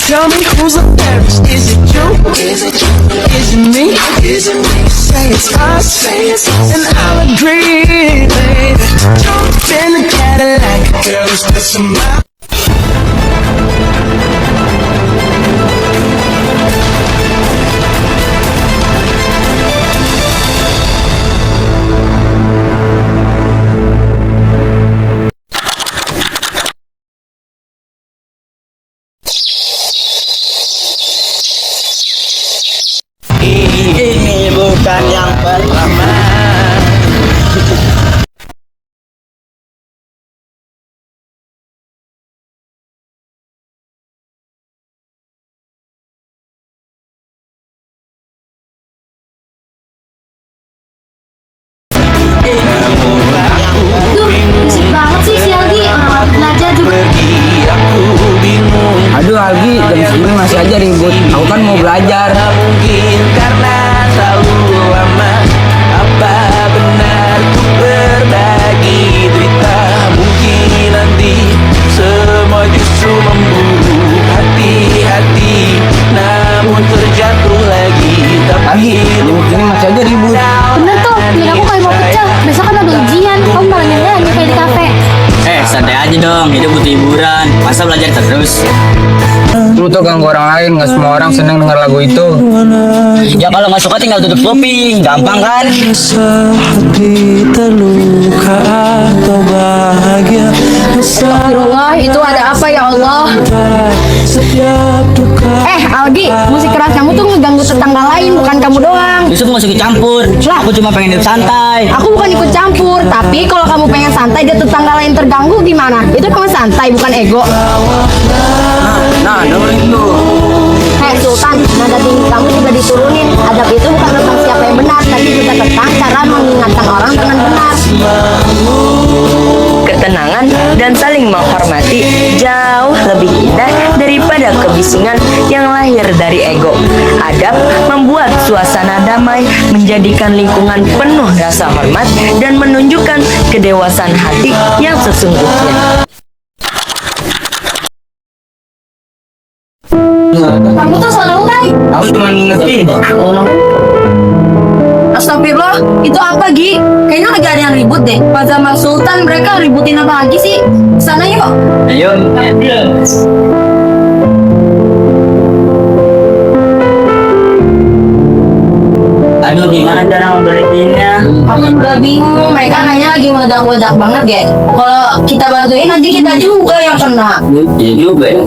Tell me who's the fairest? Is it you? Is it you? Is it me? Is it me? Say it's us, and I'll agree, baby. Jump in the Cadillac, girl, let's put some miles. Ini bukan yang pertama. Duh, berisik banget sih si Algi. Orang belajar juga. Aduh Algi, jam segini masih aja ribut. Aku kan mau belajar. Mungkin karena terlalu lama. Apa benar ku berbagi cerita? Mungkin nanti semua justru memburuk hati-hati, namun terjatuh lagi. Algi, jam segini masih aja ribut. Bener tuh, biar aku kayak mau pecah. Besok kan ada ujian. Kamu malah nyanyi kayak di kafe. Santai aja dong, hidup butuh hiburan. Masa belajar terus? Lu tuh ganggu orang lain, nggak semua orang seneng denger lagu itu. Ya kalau nggak suka tinggal tutup kuping, gampang kan? Hati terluka atau bahagia. Astagfirullah, itu ada apa ya Allah? Setiap duka. Algi, musik keras kamu tuh ngeganggu tetangga lain, bukan kamu doang. Yusuf nggak usah ikut campur. Lah, aku cuma pengen hidup santai. Aku bukan ikut campur, tapi kalau kamu pengen santai dan tetangga lain terganggu gimana? Itu kamu santai, bukan ego. Nah, dengerin tuh. Hei Sultan, nada tinggi kamu juga diturunin. Adab itu bukan tentang siapa yang benar, tapi juga tentang cara mengingatkan orang dengan benar. Ketenangan dan saling menghormati jauh lebih indah daripada kebisingan yang lahir dari ego. Adab membuat suasana damai, menjadikan lingkungan penuh rasa hormat, dan menunjukkan kedewasaan hati yang sesungguhnya. Kamu tuh selalu baik. Aku cuma ngingetin. Astagfirullah, itu apa Gi? Kayaknya lagi ada yang ribut deh. Pak Zamal Sultan mereka ributin apa lagi sih? Sana yuk. Ayo. Aduh, gimana cara memberhentinya? Aku juga bingung, mereka nanya lagi meledak-meledak banget ya. Kalau kita bantuin nanti kita juga yang kena. Ya juga ya.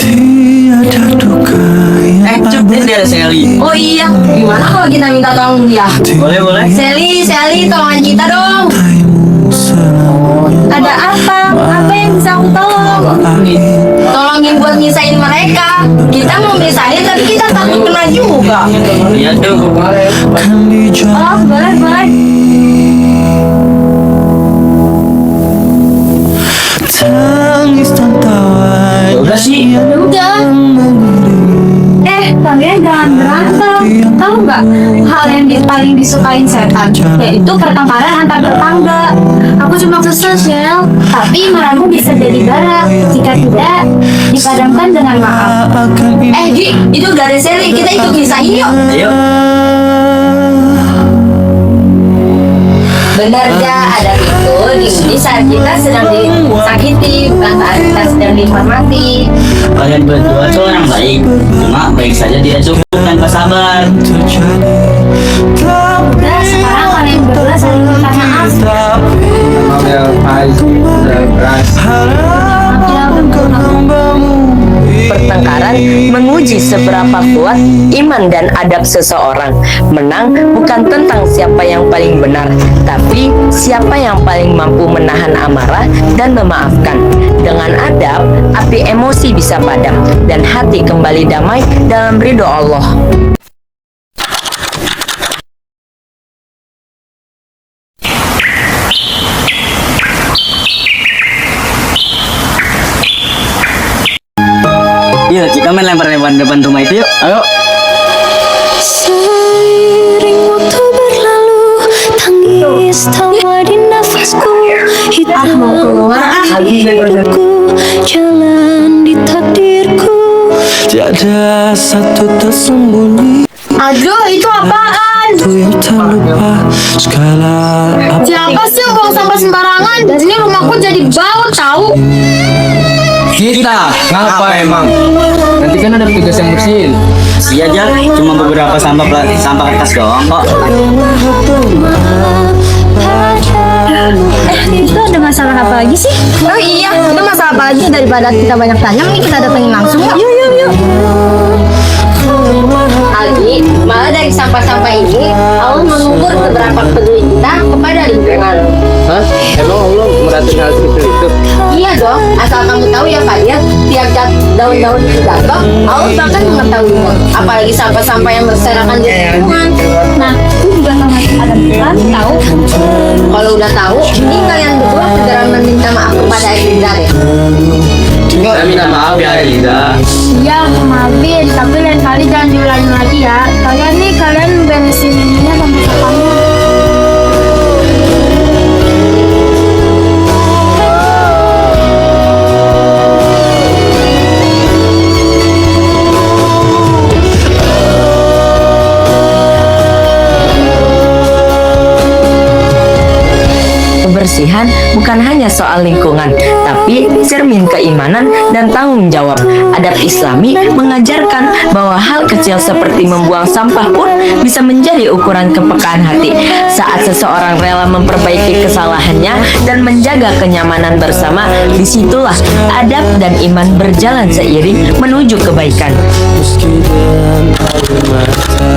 Tiada duka yang Dia ada Sally. Oh iya, gimana kalau kita minta tolong dia? Boleh. Sally, tolongan kita dong. Ada apa? Apa yang bisa aku tolong? Tolongin buat misahin mereka. Kita mau misahin tapi kita takut kena juga. Iya tuh. Oh, boleh. Tangis dan tawa. Udah sih. Udah. Kalian jangan berantem. Tahu nggak hal yang paling disukain setan? Yaitu pertengkaran antar tetangga. Aku cuma kesel, Shell. Tapi marahmu bisa jadi bara jika tidak dipadamkan dengan maaf. Gi, itu udah ada Sally. Kita ikut misahin yuk. Ayo. Benar ya, ada itu diuji saat kita sedang disakiti, bukan saat kita sedang dihormati. Kalian berdua tuh orang baik. Cuma baik saja tidak cukup tanpa sabar. Udah, sekarang kalian berdua saling minta maaf. Maaf ya, Pais. Udah keras. Maaf ya, Pertengkaran menguji seberapa kuat iman dan adab seseorang. Menang bukan tentang siapa yang paling benar, tapi siapa yang paling mampu menahan amarah dan memaafkan. Dengan adab, api emosi bisa padam dan hati kembali damai dalam ridho Allah. Yuk, kita main lempar-lempar depan rumah itu yuk. Ayo. Seiring waktu berlalu, tangis tawa di nafasku. Hitam hidupku, jalan di takdir. Ada satu tersembunyi Aduh, itu apaan? itu yang terlupa segala apa Siapa sih yang buang sampah sembarangan? Dari sini rumahku jadi bau tahu. Kita ngapa emang? Nanti kan ada petugas yang bersihin. Iya aja, cuma beberapa sampah kertas doang kok. Itu ada masalah apa lagi sih? Oh iya, ada masalah apa lagi daripada kita banyak tanya, nih kita datengin langsung yuk. Yuk. Aldi, malah dari sampah-sampah ini Allah mengukur seberapa peduli kita kepada lingkungan. Hah? Emang Allah merhatiin hal seperti itu? Iya dong, asal kamu tahu ya Fadir, tiap daun-daun itu jatuh, Allah bahkan mengetahuinya. Apalagi sampah-sampah yang berserakan di lingkungan. Nah, aku juga sama ada bilang tahu. Kalau udah tahu, ini kalian berdua segera meminta maaf kepada Elisa ya. Saya minta maaf ya Elisa. Iya, aku maafin, tapi lain kali jangan diulangi lagi ya. Kalian beresin ininya sama sampahnya. Kebersihan bukan hanya soal lingkungan, tapi cermin keimanan dan tanggung jawab. Adab Islami mengajarkan bahwa hal kecil seperti membuang sampah pun bisa menjadi ukuran kepekaan hati. Saat seseorang rela memperbaiki kesalahannya dan menjaga kenyamanan bersama, disitulah adab dan iman berjalan seiring menuju kebaikan. meski dengan air mata.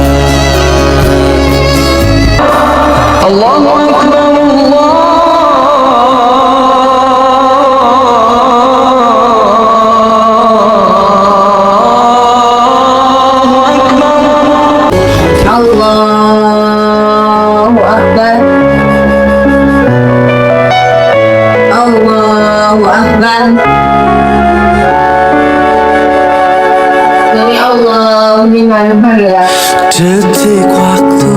Allahu Akbar, Allahu Akbar. Allahu Akbar. Demi Allah liman hamidah. Detik waktu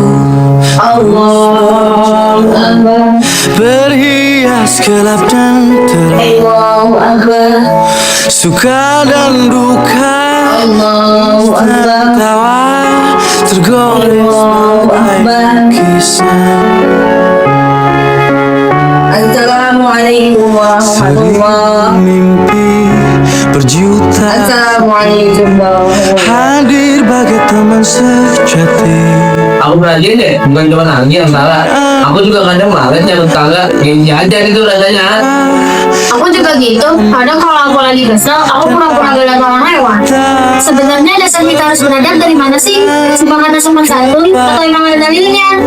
Allahu Akbar. berhias gelap dan terang, Allahu Akbar. suka dan duka, Allahu Akbar. tawa tergores Allahu Akbar. kisah. Assalamualaikum warahmatullahi. Sering mimpi berjuta Assalamualaikum warahmatullahi. hadir bagai teman sejati. Aku perhatiin deh, bukan cuma Anggi yang salah. Aku juga kadang males nyarut tangga, gengsi aja gitu rasanya. Aku juga gitu. Kadang kalau aku lagi kesel, aku pura-pura gak lihat orang lewat. Sebenarnya dasar kita harus belajar dari mana sih? Sebuah kata sopan santun atau emang ada dalilnya?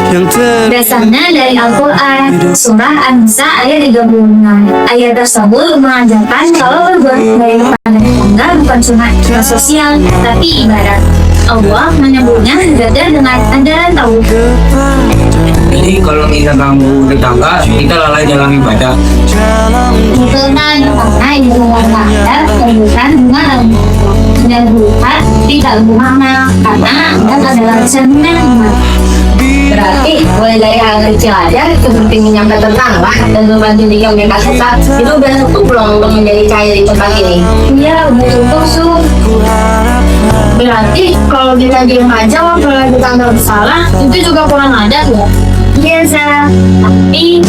Yang Dasarnya dari Al-Quran, surah An-Nisa ayat 36. Ayat tersebut mengajarkan kalau berbuat baik pada tetangga bukan cuma acara sosial, tapi ibadat. Allah menyebutnya belajar dengan ajaran tauhid. Jadi kalau kita ganggu tetangga, kita lalai jalan ibadah. Bukan karena itu ada kebutuhan dengan dan bukan tidak bermakna karena Anda adalah cerminan. Berarti mulai dari hal kecil aja seperti menyapa tetangga dan membantu dia membebas sesat, itu udah cukup belum untuk menjadi cahaya di tempat ini. Iya, udah cukup Su. Berarti kalau kita diem aja waktu kita nggak bersalah, itu juga kurang adat ya? Iya, Sa. Tapi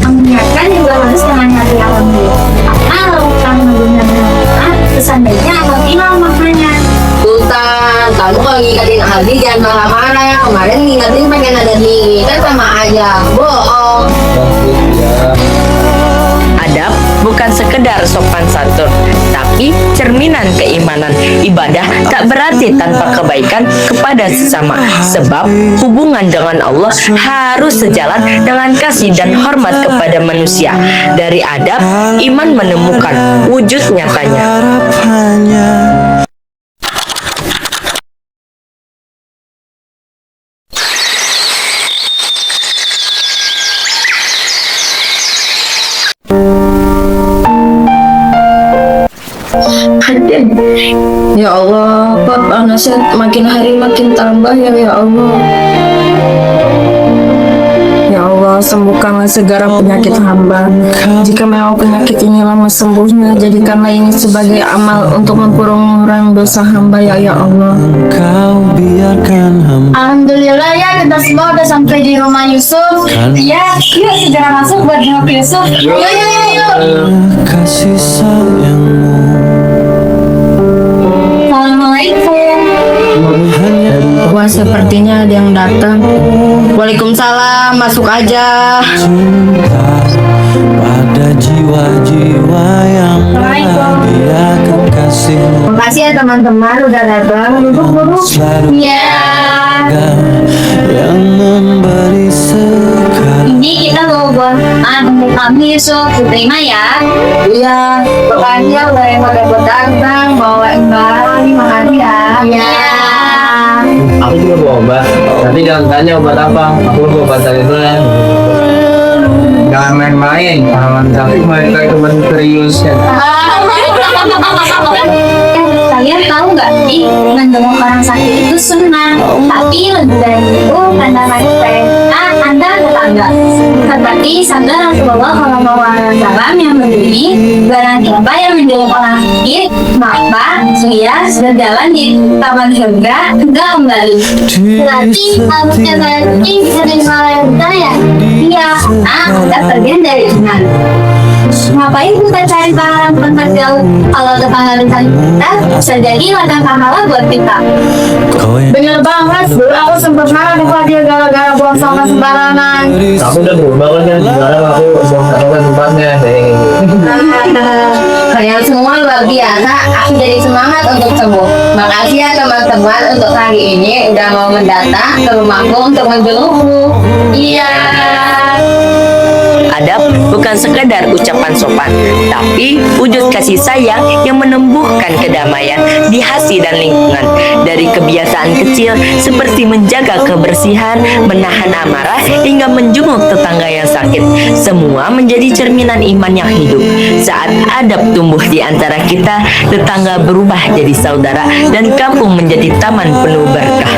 mengingatkan juga harus dengan hati alhamdulillah. Karena kalau kamu benar-benar seandainya akan hilang maknanya. Sultan, kamu kalau ngikatin Aldi jangan marah-marah ya. Kemarin ngikatin pengen ada nih, kan sama aja, bohong. Adab bukan sekedar sopan santun, tapi cerminan keimanan. Ibadah tak berarti tanpa kebaikan kepada sesama, sebab hubungan dengan Allah harus sejalan dengan kasih dan hormat kepada manusia. Dari adab, iman menemukan wujud nyatanya. Harapannya Ya Allah, kok panasnya makin hari makin tambah ya Allah. Ya Allah, semua sembuhkanlah segala penyakit hamba. Jika memang penyakit ini lama sembuhnya, jadikanlah ini sebagai amal untuk mengurangi dosa hamba ya Allah. Alhamdulillah ya, kita semua udah sampai di rumah Yusuf. Ya, yuk segera masuk buat jenguk Yusuf. Yuk. Kasih sayangmu. Assalamualaikum. Wah, sepertinya ada yang datang. Waalaikumsalam, masuk aja. Cinta pada jiwa-jiwa yang bahagia kekasihmu. Makasih ya teman-teman udah datang. Duduk. Iya. Yang memberi sekali. Ini kita mau buat untuk kami Yusuf, terima ya. Iya, Makasih udah yang buat datang, bawain barang nih, makasih ya. Iya. Aku juga bawa obat. Nanti jangan tanya obat apa. Aku bawa obat dari bulan. Jangan main-main. Jangan sampai mereka itu serius ya. Kalian tahu nggak sih, menjenguk orang sakit itu senang, tapi lebih dari itu Anda Anda tetangga. Tetapi sadar Rasulullah Shallallahu Alaihi Wasallam yang membeli barang siapa yang menjenguk orang sakit, maka dia berjalan di taman surga enggak kembali. Berarti harusnya saya ini bisa dimarahin saya. Iya, Anda bagian dari iman. Ngapain kita cari pahala tempat jauh? Kalau tetangga saling kita, bisa jadi ladang pahala buat kita. bener banget. Dulu aku sempat marah sama dia gara-gara buang sampah sembarangan. Aku udah berubah kan. Sekarang aku buang sampah tempatnya. Kalian semua luar biasa. Aku jadi semangat untuk sembuh. Makasih ya teman-teman untuk hari ini udah mau mendatang ke rumahku untuk menjengukku. Iya. Adab bukan sekedar ucapan sopan, tapi wujud kasih sayang yang menumbuhkan kedamaian di hati dan lingkungan. Dari kebiasaan kecil seperti menjaga kebersihan, menahan amarah, hingga menjenguk tetangga yang sakit, semua menjadi cerminan iman yang hidup. Saat adab tumbuh di antara kita, tetangga berubah jadi saudara dan kampung menjadi taman penuh berkah.